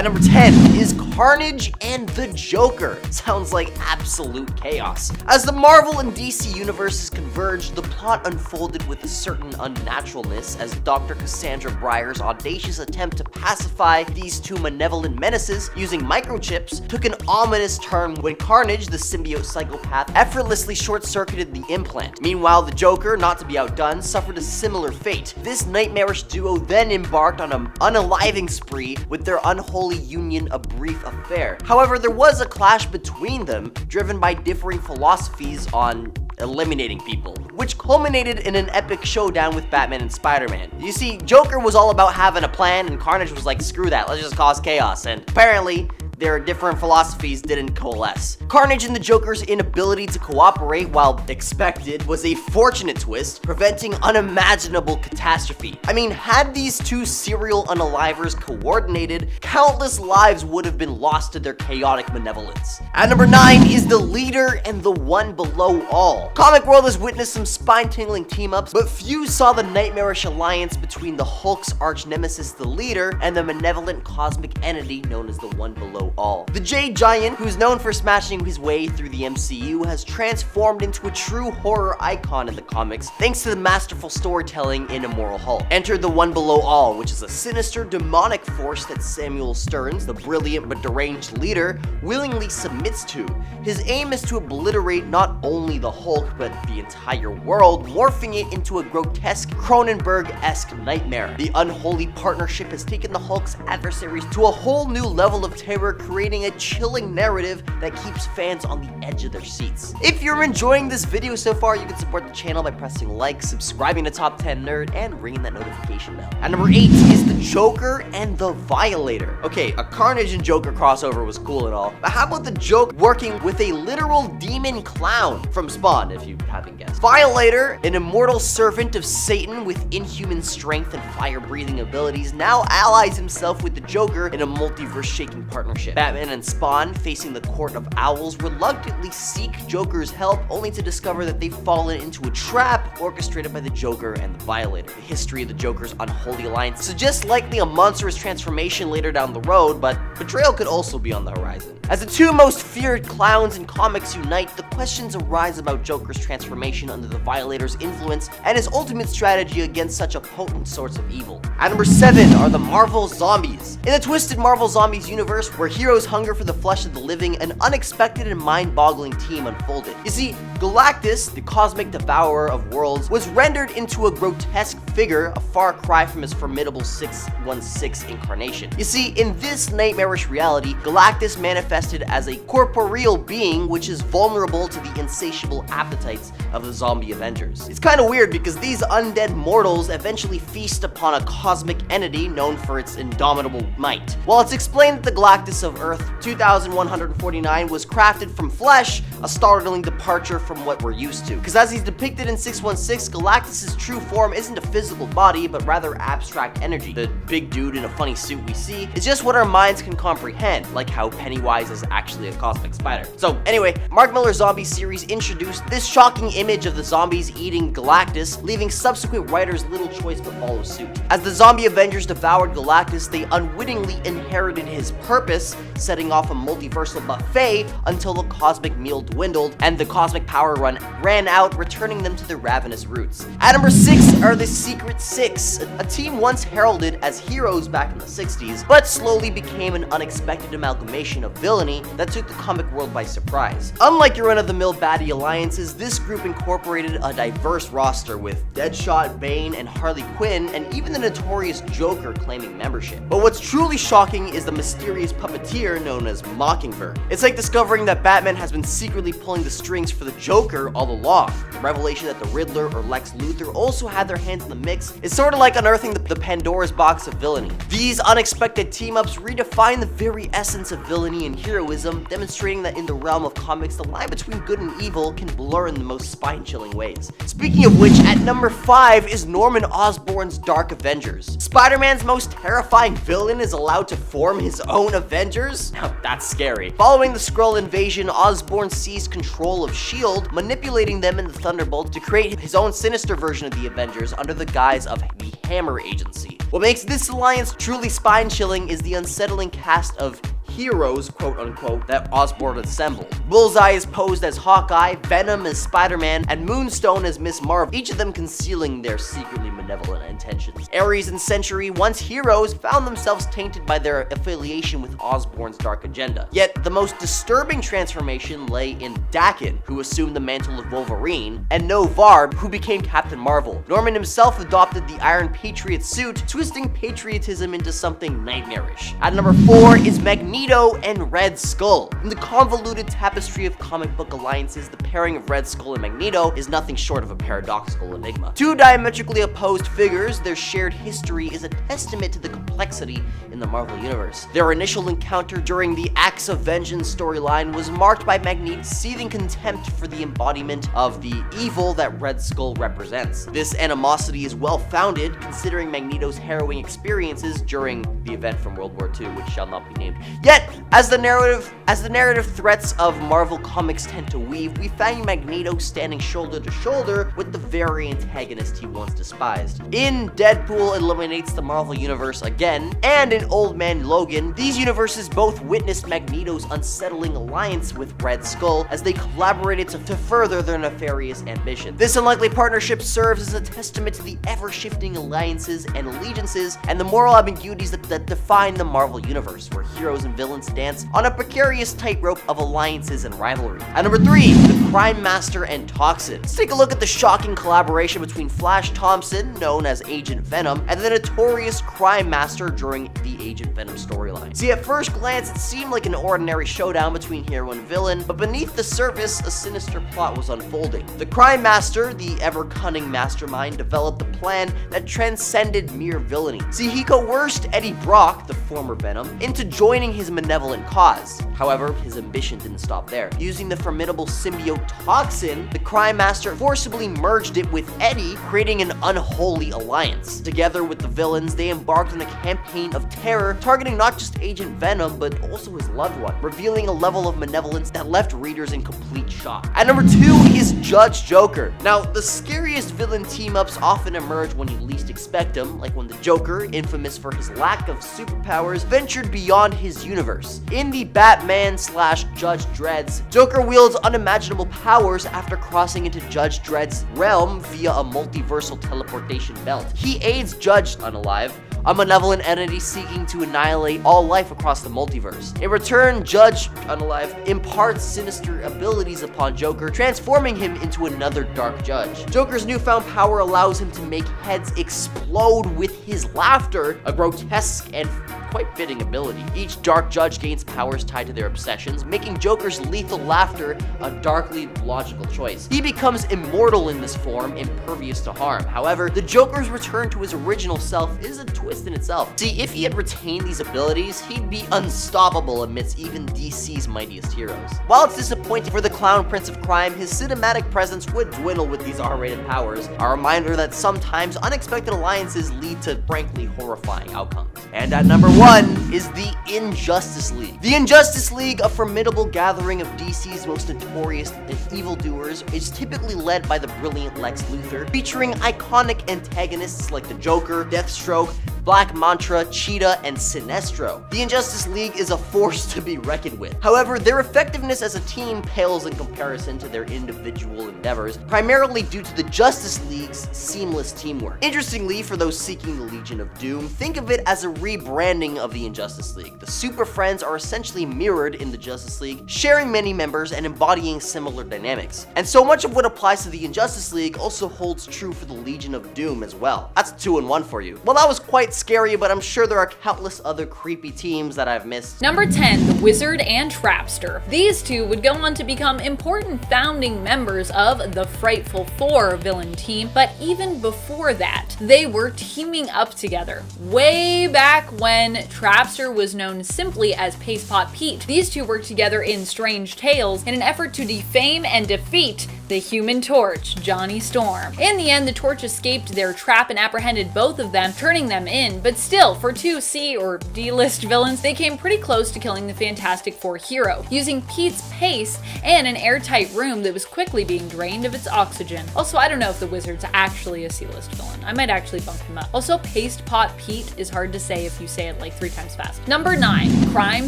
At number 10 is Carnage and the Joker. Sounds like absolute chaos. As the Marvel and DC universes converged, the plot unfolded with a certain unnaturalness as Dr. Cassandra Breyer's audacious attempt to pacify these two malevolent menaces using microchips took an ominous turn when Carnage, the symbiote psychopath, effortlessly short-circuited the implant. Meanwhile, the Joker, not to be outdone, suffered a similar fate. This nightmarish duo then embarked on an unaliving spree, with their unholy union a brief affair. However, there was a clash between them, driven by differing philosophies on eliminating people, which culminated in an epic showdown with Batman and Spider-Man. You see, Joker was all about having a plan, and Carnage was like, screw that, let's just cause chaos, and apparently, their different philosophies didn't coalesce. Carnage and the Joker's inability to cooperate, while expected, was a fortunate twist, preventing unimaginable catastrophe. I mean, had these two serial unalivers coordinated, countless lives would have been lost to their chaotic malevolence. At number 9 is the Leader and the One Below All. Comic world has witnessed some spine-tingling team-ups, but few saw the nightmarish alliance between the Hulk's arch-nemesis, the Leader, and the malevolent cosmic entity known as the One Below All. The Jade Giant, who's known for smashing his way through the MCU, has transformed into a true horror icon in the comics thanks to the masterful storytelling in Immortal Hulk. Enter the One Below All, which is a sinister, demonic force that Samuel Stearns, the brilliant but deranged leader, willingly submits to. His aim is to obliterate not only the Hulk, but the entire world, morphing it into a grotesque Cronenberg-esque nightmare. The unholy partnership has taken the Hulk's adversaries to a whole new level of terror, creating a chilling narrative that keeps fans on the edge of their seats. If you're enjoying this video so far, you can support the channel by pressing like, subscribing to Top 10 Nerd, and ringing that notification bell. At number 8 is the Joker and the Violator. Okay, a Carnage and Joker crossover was cool and all, but how about the Joker working with a literal demon clown from Spawn, if you haven't guessed? Violator, an immortal servant of Satan with inhuman strength and fire-breathing abilities, now allies himself with the Joker in a multiverse-shaking partnership. Batman and Spawn, facing the Court of Owls, reluctantly seek Joker's help, only to discover that they've fallen into a trap orchestrated by the Joker and the Violator. The history of the Joker's unholy alliance suggests likely a monstrous transformation later down the road, but betrayal could also be on the horizon. As the two most feared clowns in comics unite, the questions arise about Joker's transformation under the Violator's influence and his ultimate strategy against such a potent source of evil. At number 7 are the Marvel Zombies. In the twisted Marvel Zombies universe, where heroes hunger for the flesh of the living, an unexpected and mind-boggling team unfolded. You see, Galactus, the cosmic devourer of worlds, was rendered into a grotesque figure, a far cry from his formidable 616 incarnation. You see, in this nightmarish reality, Galactus manifested as a corporeal being which is vulnerable to the insatiable appetites of the zombie Avengers. It's kind of weird because these undead mortals eventually feast upon a cosmic entity known for its indomitable might. While it's explained that the Galactus of Earth 2149 was crafted from flesh, a startling departure from what we're used to. Because as he's depicted in 616, Galactus' true form isn't a physical body, but rather abstract energy. The big dude in a funny suit we see is just what our minds can comprehend, like how Pennywise is actually a cosmic spider. So anyway, Mark Millar's Zombie series introduced this shocking image of the zombies eating Galactus, leaving subsequent writers little choice but follow suit. As the zombie Avengers devoured Galactus, they unwittingly inherited his purpose, setting off a multiversal buffet until the cosmic meal dwindled and the cosmic power run ran out, returning them to their ravenous roots. At number 6 are the Secret Six, a team once heralded as heroes back in the 60s, but slowly became an unexpected amalgamation of villainy that took the comic world by surprise. Unlike your run-of-the-mill baddie alliances, this group incorporated a diverse roster with Deadshot, Bane, and Harley Quinn, and even the notorious Joker claiming membership. But what's truly shocking is the mysterious puppeteer known as Mockingbird. It's like discovering that Batman has been secretly pulling the strings for the Joker all along. The revelation that the Riddler or Lex Luthor also had their hands in the mix is sort of like unearthing the Pandora's box of villainy. These unexpected team-ups redefine the very essence of villainy and heroism, demonstrating that in the realm of comics, the line between good and evil can blur in the most spine-chilling ways. Speaking of which, at number 5 is Norman Osborn's Dark Avengers. Avengers. Spider-Man's most terrifying villain is allowed to form his own Avengers? Now, that's scary. Following the Skrull invasion, Osborn seized control of S.H.I.E.L.D., manipulating them in the Thunderbolt to create his own sinister version of the Avengers under the guise of the Hammer Agency. What makes this alliance truly spine-chilling is the unsettling cast of heroes, quote-unquote, that Osborn assembled. Bullseye is posed as Hawkeye, Venom as Spider-Man, and Moonstone as Miss Marvel, each of them concealing their secretly malevolent intentions. Ares and Sentry, once heroes, found themselves tainted by their affiliation with Osborn's dark agenda. Yet, the most disturbing transformation lay in Daken, who assumed the mantle of Wolverine, and Novarb, who became Captain Marvel. Norman himself adopted the Iron Patriot suit, twisting patriotism into something nightmarish. At number 4 is Magneto and Red Skull. In the convoluted tapestry of comic book alliances, the pairing of Red Skull and Magneto is nothing short of a paradoxical enigma. Two diametrically opposed figures, their shared history is a testament to the complexity in the Marvel Universe. Their initial encounter during the Acts of Vengeance storyline was marked by Magneto's seething contempt for the embodiment of the evil that Red Skull represents. This animosity is well-founded, considering Magneto's harrowing experiences during the event from World War II, which shall not be named. Yet, as the narrative threats of Marvel Comics tend to weave, we find Magneto standing shoulder to shoulder with the very antagonist he once despised. In Deadpool eliminates the Marvel Universe again, and in Old Man Logan, these universes both witnessed Magneto's unsettling alliance with Red Skull as they collaborated to further their nefarious ambition. This unlikely partnership serves as a testament to the ever-shifting alliances and allegiances and the moral ambiguities that define the Marvel Universe, where heroes and villains dance on a precarious tightrope of alliances and rivalry. At number 3, the Crime Master and Toxin. Let's take a look at the shocking collaboration between Flash Thompson, known as Agent Venom, and the notorious Crime Master during the Agent Venom storyline. See, at first glance, it seemed like an ordinary showdown between hero and villain, but beneath the surface, a sinister plot was unfolding. The Crime Master, the ever-cunning mastermind, developed a plan that transcended mere villainy. See, he coerced Eddie Brock, the former Venom, into joining his malevolent cause. However, his ambition didn't stop there. Using the formidable symbiote Toxin, the Crime Master forcibly merged it with Eddie, creating an unholy alliance. Together with the villains, they embarked on a campaign of terror, targeting not just Agent Venom, but also his loved one, revealing a level of malevolence that left readers in complete shock. At number 2 is Judge Joker. Now, the scariest villain team-ups often emerge when you least expect them, like when the Joker, infamous for his lack of superpowers, ventured beyond his universe. In the Batman/Judge Dredd's, Joker wields unimaginable powers after crossing into Judge Dredd's realm via a multiversal teleportation belt. He aids Judge Unalive, a malevolent entity seeking to annihilate all life across the multiverse. In return, Judge Unalive imparts sinister abilities upon Joker, transforming him into another dark judge. Joker's newfound power allows him to make heads explode with his laughter, a grotesque and quite fitting ability. Each dark judge gains powers tied to their obsessions, making Joker's lethal laughter a darkly logical choice. He becomes immortal in this form, impervious to harm. However, the Joker's return to his original self is a twist in itself. See, if he had retained these abilities, he'd be unstoppable amidst even DC's mightiest heroes. While it's disappointing for the Clown Prince of Crime, his cinematic presence would dwindle with these R-rated powers, a reminder that sometimes unexpected alliances lead to frankly horrifying outcomes. And at number 1 is the Injustice League. The Injustice League, a formidable gathering of DC's most notorious evildoers, is typically led by the brilliant Lex Luthor, featuring iconic antagonists like the Joker, Deathstroke, Black Manta, Cheetah, and Sinestro. The Injustice League is a force to be reckoned with. However, their effectiveness as a team pales in comparison to their individual endeavors, primarily due to the Justice League's seamless teamwork. Interestingly, for those seeking the Legion of Doom, think of it as a rebranding of the Injustice League. The Super Friends are essentially mirrored in the Justice League, sharing many members and embodying similar dynamics. And so much of what applies to the Injustice League also holds true for the Legion of Doom as well. That's 2-in-1 for you. Well, that was quite scary, but I'm sure there are countless other creepy teams that I've missed. Number 10, the Wizard and Trapster. These two would go on to become important founding members of the Frightful Four villain team, but even before that, they were teaming up together. Way back when Trapster was known simply as Paste Pot Pete, these two worked together in Strange Tales in an effort to defame and defeat the Human Torch, Johnny Storm. In the end, the Torch escaped their trap and apprehended both of them, turning them in, but still, for two C or D-list villains, they came pretty close to killing the Fantastic Four hero, using Pete's pace and an airtight room that was quickly being drained of its oxygen. Also, I don't know if the Wizard's actually a C-list villain. I might actually bump him up. Also, Paste Pot Pete is hard to say if you say it like 3 times fast. Number 9, Crime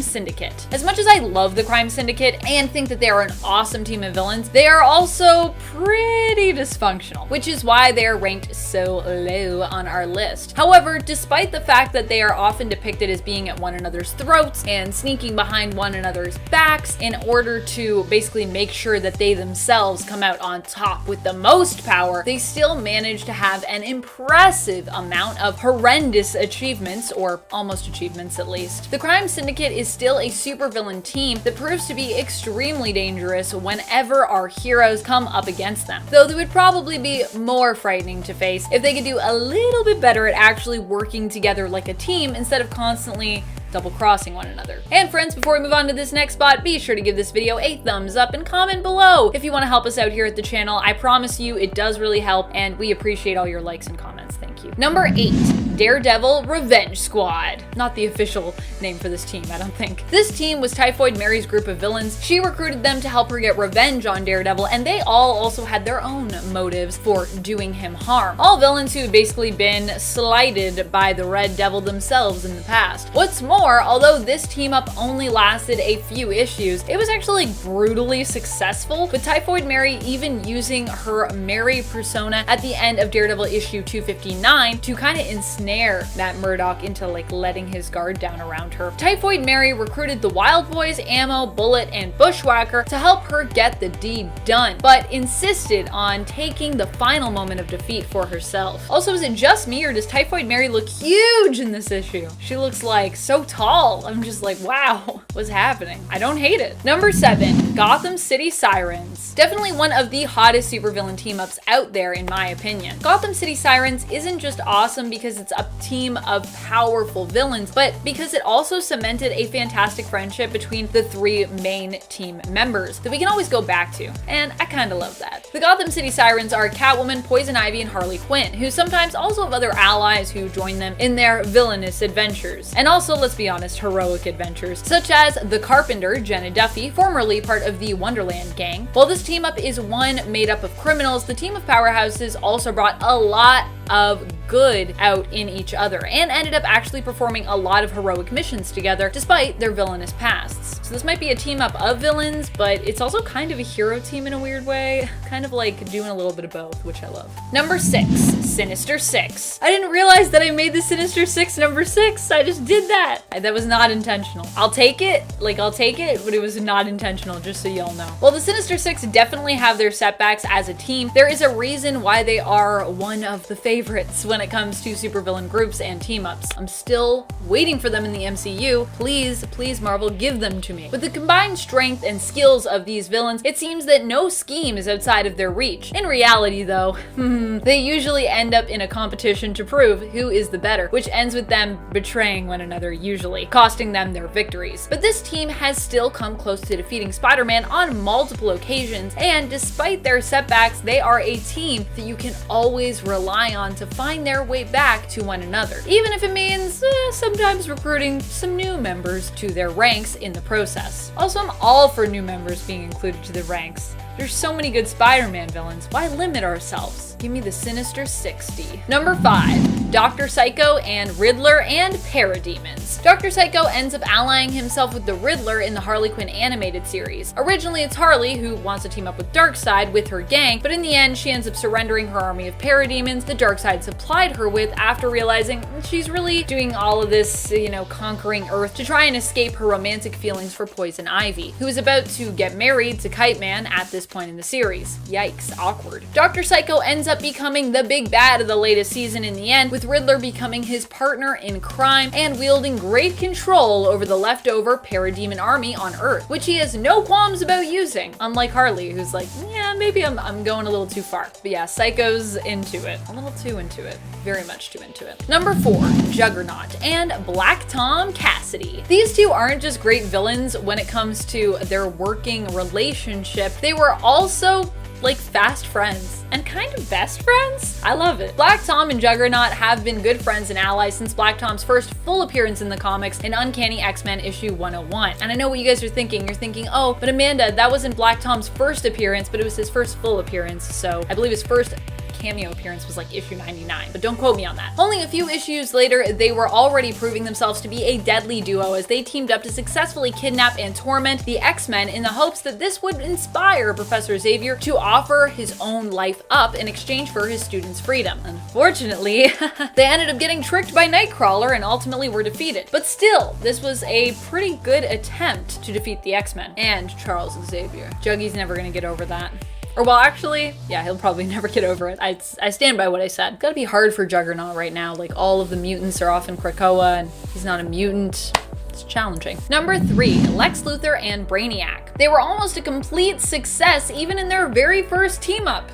Syndicate. As much as I love the Crime Syndicate and think that they are an awesome team of villains, they are also pretty dysfunctional, which is why they are ranked so low on our list. However, despite the fact that they are often depicted as being at one another's throats and sneaking behind one another's backs in order to basically make sure that they themselves come out on top with the most power, they still manage to have an impressive amount of horrendous achievements, or almost achievements at least. The Crime Syndicate is still a supervillain team that proves to be extremely dangerous whenever our heroes come up against them, though they would probably be more frightening to face if they could do a little bit better at actually working together like a team instead of constantly double-crossing one another. And friends, before we move on to this next spot, be sure to give this video a thumbs up and comment below if you want to help us out here at the channel. I promise you it does really help, and we appreciate all your likes and comments. Thank you. Number 8, Daredevil Revenge Squad. Not the official name for this team, I don't think. This team was Typhoid Mary's group of villains. She recruited them to help her get revenge on Daredevil, and they all also had their own motives for doing him harm. All villains who had basically been slighted by the Red Devil themselves in the past. What's more, although this team up only lasted a few issues, it was actually brutally successful, with Typhoid Mary even using her Mary persona at the end of Daredevil issue 259 to kind of ensnare Matt Murdock into like letting his guard down around her. Typhoid Mary recruited the Wild Boys, Ammo, Bullet, and Bushwhacker to help her get the deed done, but insisted on taking the final moment of defeat for herself. Also, is it just me, or does Typhoid Mary look huge in this issue? She looks like so tall. I'm just like, wow, what's happening? I don't hate it. Number 7, Gotham City Sirens. Definitely one of the hottest supervillain team-ups out there in my opinion. Gotham City Sirens isn't just awesome because it's a team of powerful villains, but because it also cemented a fantastic friendship between the 3 main team members that we can always go back to, and I kind of love that. The Gotham City Sirens are Catwoman, Poison Ivy, and Harley Quinn, who sometimes also have other allies who join them in their villainous adventures. And also, let's be honest, heroic adventures, such as the Carpenter, Jenna Duffy, formerly part of the Wonderland gang. While this team up is one made up of criminals, the team of powerhouses also brought a lot of good out in each other and ended up actually performing a lot of heroic missions together despite their villainous pasts. So this might be a team up of villains, but it's also kind of a hero team in a weird way, kind of like doing a little bit of both, which I love. Number 6, Sinister Six. I didn't realize that I made the Sinister Six number 6. I just did that. That was not intentional. I'll take it, but it was not intentional, just so y'all know. While the Sinister Six definitely have their setbacks as a team, there is a reason why they are one of the favorites when it comes to supervillain groups and team-ups. I'm still waiting for them in the MCU. Please, please Marvel, give them to me. With the combined strength and skills of these villains, it seems that no scheme is outside of their reach. In reality though, they usually end up in a competition to prove who is the better, which ends with them betraying one another, usually costing them their victories. But this team has still come close to defeating Spider-Man on multiple occasions, and despite their setbacks, they are a team that you can always rely on to find their way back to one another, even if it means sometimes recruiting some new members to their ranks in the process. Also, I'm all for new members being included to the ranks. There's so many good Spider-Man villains. Why limit ourselves? Give me the Sinister 60. Number 5, Dr. Psycho and Riddler and Parademons. Dr. Psycho ends up allying himself with the Riddler in the Harley Quinn animated series. Originally, it's Harley who wants to team up with Darkseid with her gang, but in the end, she ends up surrendering her army of Parademons that Darkseid supplied her with after realizing she's really doing all of this, conquering Earth to try and escape her romantic feelings for Poison Ivy, who is about to get married to Kite Man at this point in the series. Yikes, awkward. Dr. Psycho ends up becoming the big bad of the latest season in the end, with Riddler becoming his partner in crime and wielding great control over the leftover Parademon army on Earth, which he has no qualms about using, unlike Harley, who's like, yeah, maybe I'm going a little too far. But yeah, Psycho's into it. A little too into it. Very much too into it. Number 4, Juggernaut and Black Tom Cassidy. These two aren't just great villains when it comes to their working relationship, they were also like fast friends and kind of best friends. I love it. Black Tom and Juggernaut have been good friends and allies since Black Tom's first full appearance in the comics in Uncanny X-Men issue 101. And I know what you guys are thinking. You're thinking, oh, but Amanda, that wasn't Black Tom's first appearance, but it was his first full appearance. So I believe his first cameo appearance was like issue 99, but don't quote me on that. Only a few issues later, they were already proving themselves to be a deadly duo as they teamed up to successfully kidnap and torment the X-Men in the hopes that this would inspire Professor Xavier to offer his own life up in exchange for his students' freedom. Unfortunately, they ended up getting tricked by Nightcrawler and ultimately were defeated. But still, this was a pretty good attempt to defeat the X-Men and Charles Xavier. Juggy's never gonna get over that. Or well, actually, yeah, he'll probably never get over it. I stand by what I said. It's gotta be hard for Juggernaut right now. Like, all of the mutants are off in Krakoa, and he's not a mutant. It's challenging. Number 3, Lex Luthor and Brainiac. They were almost a complete success even in their very first team-up.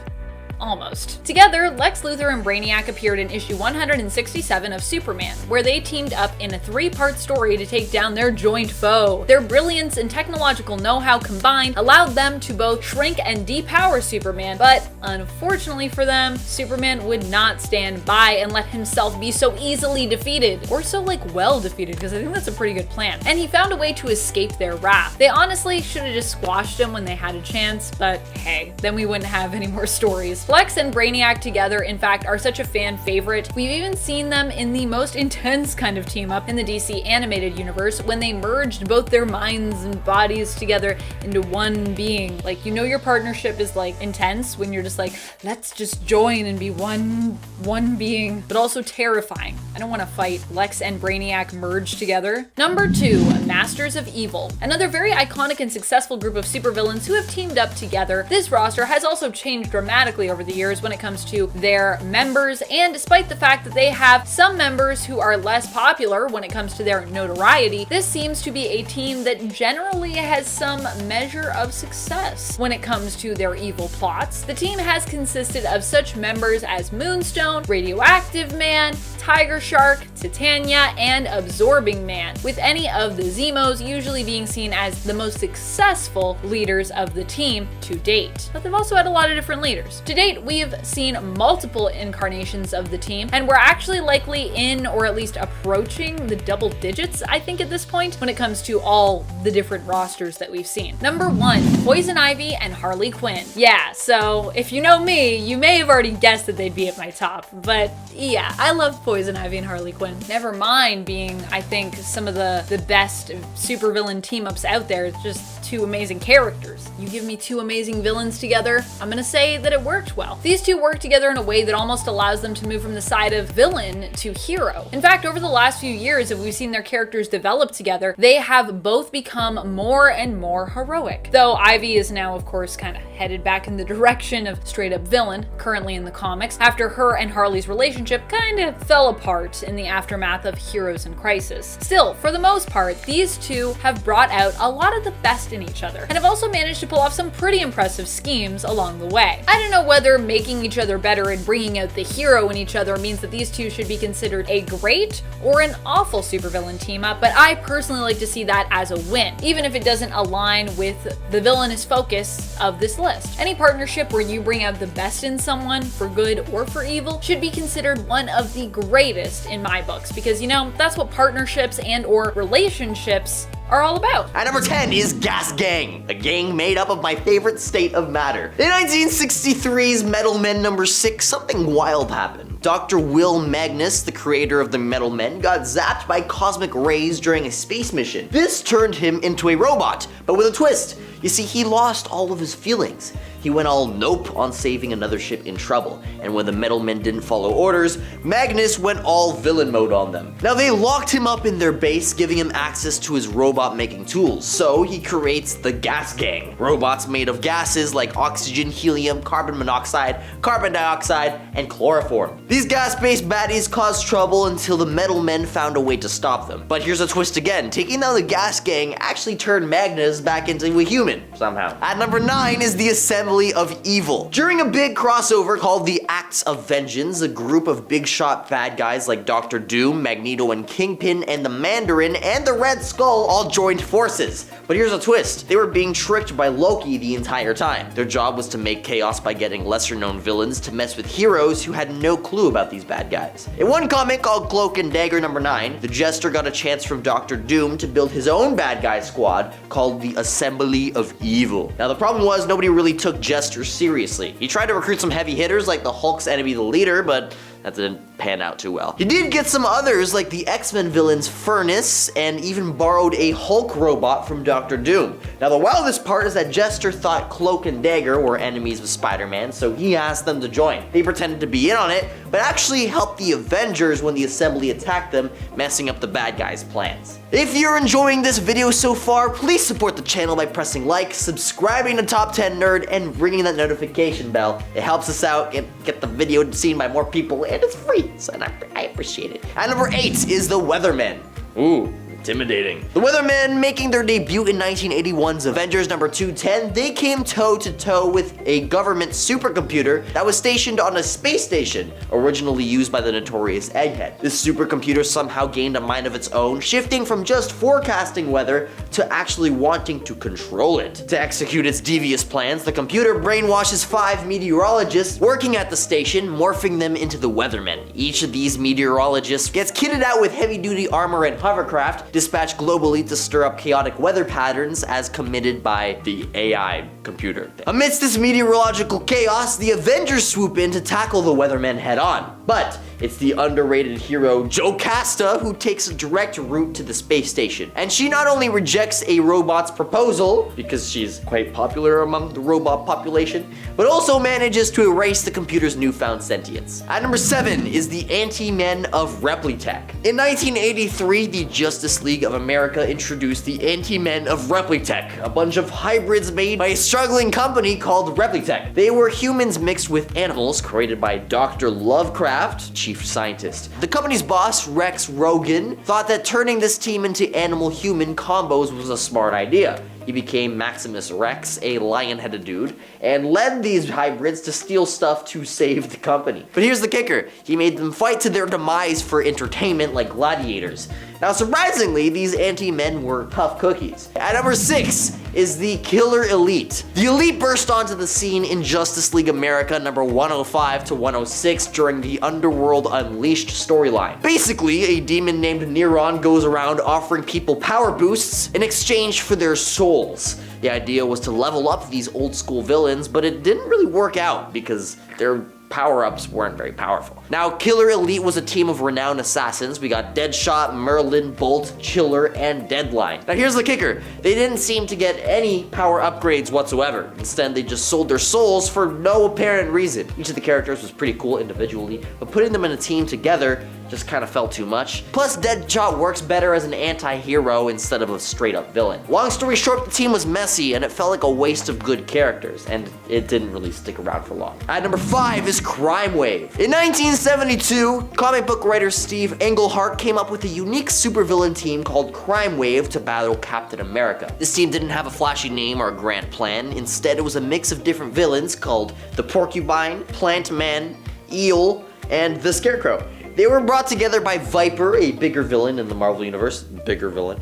Almost. Together, Lex Luthor and Brainiac appeared in issue 167 of Superman, where they teamed up in a 3-part story to take down their joint foe. Their brilliance and technological know-how combined allowed them to both shrink and depower Superman, but unfortunately for them, Superman would not stand by and let himself be so easily defeated, or so well defeated, because I think that's a pretty good plan. And he found a way to escape their wrath. They honestly should have just squashed him when they had a chance, but hey, then we wouldn't have any more stories. Lex and Brainiac together, in fact, are such a fan favorite. We've even seen them in the most intense kind of team up in the DC animated universe when they merged both their minds and bodies together into one being. Like, you know your partnership is intense when you're just let's just join and be one being, but also terrifying. I don't want to fight. Lex and Brainiac merged together. Number 2, Masters of Evil. Another very iconic and successful group of supervillains who have teamed up together. This roster has also changed dramatically over the years when it comes to their members, and despite the fact that they have some members who are less popular when it comes to their notoriety, this seems to be a team that generally has some measure of success when it comes to their evil plots. The team has consisted of such members as Moonstone, Radioactive Man, Tiger Shark, Titania, and Absorbing Man, with any of the Zemos usually being seen as the most successful leaders of the team to date. But they've also had a lot of different leaders. To date, we've seen multiple incarnations of the team, and we're actually likely in, or at least approaching, the double digits, I think, at this point, when it comes to all the different rosters that we've seen. Number 1, Poison Ivy and Harley Quinn. Yeah, so if you know me, you may have already guessed that they'd be at my top, but yeah, I love Poison Ivy and Harley Quinn. Never mind being, I think, some of the best supervillain team-ups out there. It's just two amazing characters. You give me two amazing villains together, I'm gonna say that it worked well. These two work together in a way that almost allows them to move from the side of villain to hero. In fact, over the last few years, as we've seen their characters develop together, they have both become more and more heroic. Though Ivy is now, of course, kind of headed back in the direction of straight up villain, currently in the comics, after her and Harley's relationship kind of fell apart in the aftermath of Heroes in Crisis. Still, for the most part, these two have brought out a lot of the best in each other, and have also managed to pull off some pretty impressive schemes along the way. I don't know whether making each other better and bringing out the hero in each other means that these two should be considered a great or an awful supervillain team up, but I personally like to see that as a win, even if it doesn't align with the villainous focus of this list. Any partnership where you bring out the best in someone, for good or for evil, should be considered one of the greatest in my books, because, you know, that's what partnerships and or relationships are all about. At number 10 is Gas Gang, a gang made up of my favorite state of matter. In 1963's Metal Men number 6, something wild happened. Dr. Will Magnus, the creator of the Metal Men, got zapped by cosmic rays during a space mission. This turned him into a robot, but with a twist. You see, he lost all of his feelings. He went all nope on saving another ship in trouble, and when the Metal Men didn't follow orders, Magnus went all villain mode on them. Now they locked him up in their base, giving him access to his robot making tools, so he creates the Gas Gang. Robots made of gases like oxygen, helium, carbon monoxide, carbon dioxide, and chloroform. These gas-based baddies caused trouble until the Metal Men found a way to stop them. But here's a twist again, taking down the Gas Gang actually turned Magnus back into a human, somehow. At number 9 is the Assemblage Assembly of Evil. During a big crossover called the Acts of Vengeance, a group of big shot bad guys like Dr. Doom, Magneto and Kingpin, and the Mandarin and the Red Skull all joined forces. But here's a twist. They were being tricked by Loki the entire time. Their job was to make chaos by getting lesser known villains to mess with heroes who had no clue about these bad guys. In one comic called Cloak and Dagger #9, the Jester got a chance from Dr. Doom to build his own bad guy squad called the Assembly of Evil. Now the problem was nobody really took Jester seriously. He tried to recruit some heavy hitters like the Hulk's enemy the leader, but that didn't pan out too well. He did get some others like the X-Men villains Furnace and even borrowed a Hulk robot from Dr. Doom. Now the wildest part is that Jester thought Cloak and Dagger were enemies of Spider-Man, so he asked them to join. They pretended to be in on it, but actually helped the Avengers when the Assembly attacked them, messing up the bad guys' plans. If you're enjoying this video so far, please support the channel by pressing like, subscribing to Top 10 Nerd, and ringing that notification bell. It helps us out, get the video seen by more people, and it's free, so I appreciate it. And number 8 is the Weathermen. Ooh. Intimidating. The Weathermen, making their debut in 1981's Avengers #210, they came toe-to-toe with a government supercomputer that was stationed on a space station, originally used by the notorious Egghead. This supercomputer somehow gained a mind of its own, shifting from just forecasting weather to actually wanting to control it. To execute its devious plans, the computer brainwashes 5 meteorologists working at the station, morphing them into the Weathermen. Each of these meteorologists gets kitted out with heavy-duty armor and hovercraft, dispatched globally to stir up chaotic weather patterns as committed by the AI computer. Amidst this meteorological chaos, the Avengers swoop in to tackle the Weathermen head on. But it's the underrated hero Jocasta who takes a direct route to the space station. And she not only rejects a robot's proposal, because she's quite popular among the robot population, but also manages to erase the computer's newfound sentience. At number 7 is the Anti-Men of Repli-tech. In 1983, the Justice League of America introduced the Anti-Men of Repli-tech, a bunch of hybrids made by a struggling company called Repli-tech. They were humans mixed with animals, created by Dr. Lovecraft, chief scientist. The company's boss, Rex Rogan, thought that turning this team into animal-human combos was a smart idea. He became Maximus Rex, a lion-headed dude, and led these hybrids to steal stuff to save the company. But here's the kicker. He made them fight to their demise for entertainment like gladiators. Now, surprisingly, these anti-men were tough cookies. At number 6 is the Killer Elite. The Elite burst onto the scene in Justice League America number 105 to 106 during the Underworld Unleashed storyline. Basically, a demon named Neron goes around offering people power boosts in exchange for their souls. The idea was to level up these old school villains, but it didn't really work out because their power-ups weren't very powerful. Now, Killer Elite was a team of renowned assassins. We got Deadshot, Merlin, Bolt, Chiller, and Deadline. Now here's the kicker. They didn't seem to get any power upgrades whatsoever. Instead, they just sold their souls for no apparent reason. Each of the characters was pretty cool individually, but putting them in a team together just kind of felt too much. Plus, Deadshot works better as an anti-hero instead of a straight-up villain. Long story short, the team was messy, and it felt like a waste of good characters, and it didn't really stick around for long. At number 5 is Crimewave. In 1972, comic book writer Steve Englehart came up with a unique supervillain team called Crimewave to battle Captain America. This team didn't have a flashy name or a grand plan. Instead, it was a mix of different villains called the Porcupine, Plant Man, Eel, and the Scarecrow. They were brought together by Viper, a bigger villain in the Marvel Universe,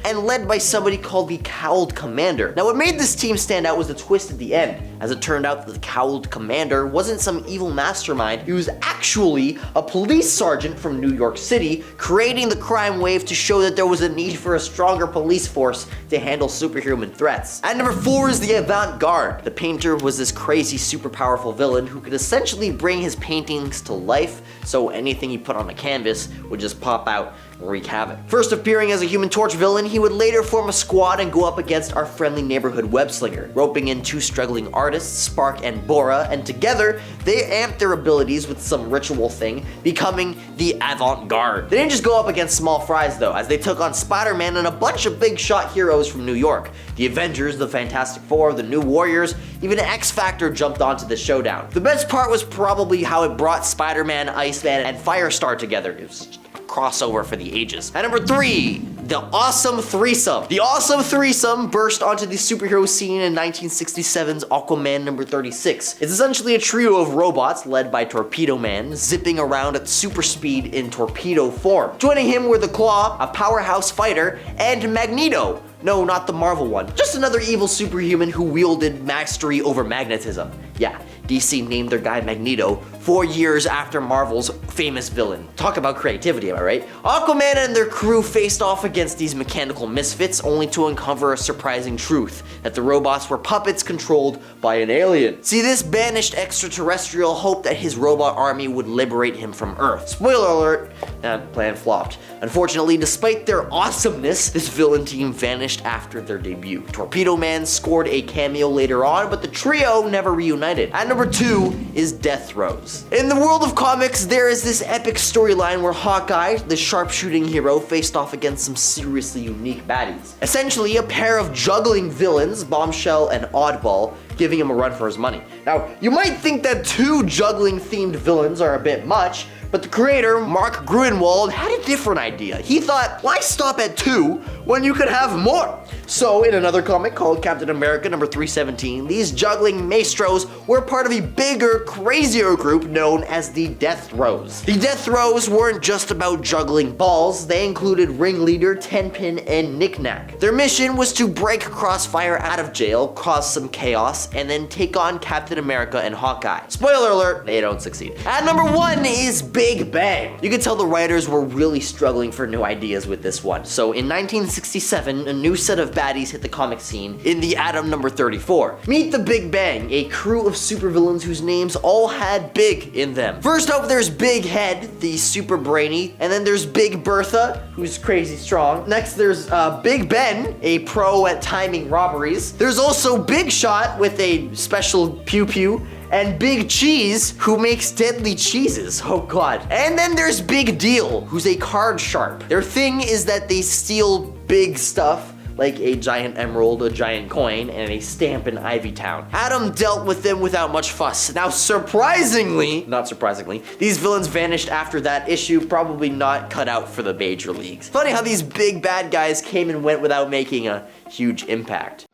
and led by somebody called the Cowled Commander. Now, what made this team stand out was the twist at the end. As it turned out, the Cowled Commander wasn't some evil mastermind. He was actually a police sergeant from New York City, creating the crime wave to show that there was a need for a stronger police force to handle superhuman threats. At number 4 is the Avant Guard. The painter was this crazy, super powerful villain who could essentially bring his paintings to life, so anything he put on a canvas would just pop out and wreak havoc. First appearing as a Human Torch villain, he would later form a squad and go up against our friendly neighborhood web-slinger, roping in 2 struggling artists, Spark and Bora, and together, they amped their abilities with some ritual thing, becoming the Avant Guard. They didn't just go up against small fries though, as they took on Spider-Man and a bunch of big shot heroes from New York. The Avengers, the Fantastic Four, the New Warriors, even X-Factor jumped onto the showdown. The best part was probably how it brought Spider-Man, Iceman, and Firestar together. It was just a crossover for the ages. At number 3, the Awesome Threesome. The Awesome Threesome burst onto the superhero scene in 1967's Aquaman number 36. It's essentially a trio of robots led by Torpedo Man, zipping around at super speed in torpedo form. Joining him were the Claw, a powerhouse fighter, and Magneto. No, not the Marvel one. Just another evil superhuman who wielded mastery over magnetism. Yeah, DC named their guy Magneto 4 years after Marvel's famous villain. Talk about creativity, am I right? Aquaman and their crew faced off against these mechanical misfits, only to uncover a surprising truth, that the robots were puppets controlled by an alien. See, this banished extraterrestrial hoped that his robot army would liberate him from Earth. Spoiler alert, that plan flopped. Unfortunately, despite their awesomeness, this villain team vanished after their debut. Torpedo Man scored a cameo later on, but the trio never reunited. At number 2 is Death Throes. In the world of comics, there is this epic storyline where Hawkeye, the sharpshooting hero, faced off against some seriously unique baddies. Essentially, a pair of juggling villains, Bombshell and Oddball, giving him a run for his money. Now, you might think that 2 juggling-themed villains are a bit much, but the creator, Mark Gruenwald, had a different idea. He thought, why stop at 2 when you could have more? So, in another comic called Captain America number 317, these juggling maestros were part of a bigger, crazier group known as the Death Throes. The Death Throes weren't just about juggling balls, they included ringleader, Tenpin, and Knick-Knack. Their mission was to break Crossfire out of jail, cause some chaos, and then take on Captain America and Hawkeye. Spoiler alert, they don't succeed. At number 1 is Big Bang. You could tell the writers were really struggling for new ideas with this one. So in 1967, a new set of baddies hit the comic scene in the Atom number 34. Meet the Big Bang, a crew of supervillains whose names all had big in them. First up, there's Big Head, the super brainy, and then there's Big Bertha, who's crazy strong. Next, there's Big Ben, a pro at timing robberies. There's also Big Shot with a special pew-pew, and Big Cheese, who makes deadly cheeses. Oh god. And then there's Big Deal, who's a card sharp. Their thing is that they steal big stuff, like a giant emerald, a giant coin, and a stamp in Ivytown. Atom dealt with them without much fuss. Now, surprisingly, not surprisingly, these villains vanished after that issue, probably not cut out for the major leagues. Funny how these big bad guys came and went without making a huge impact.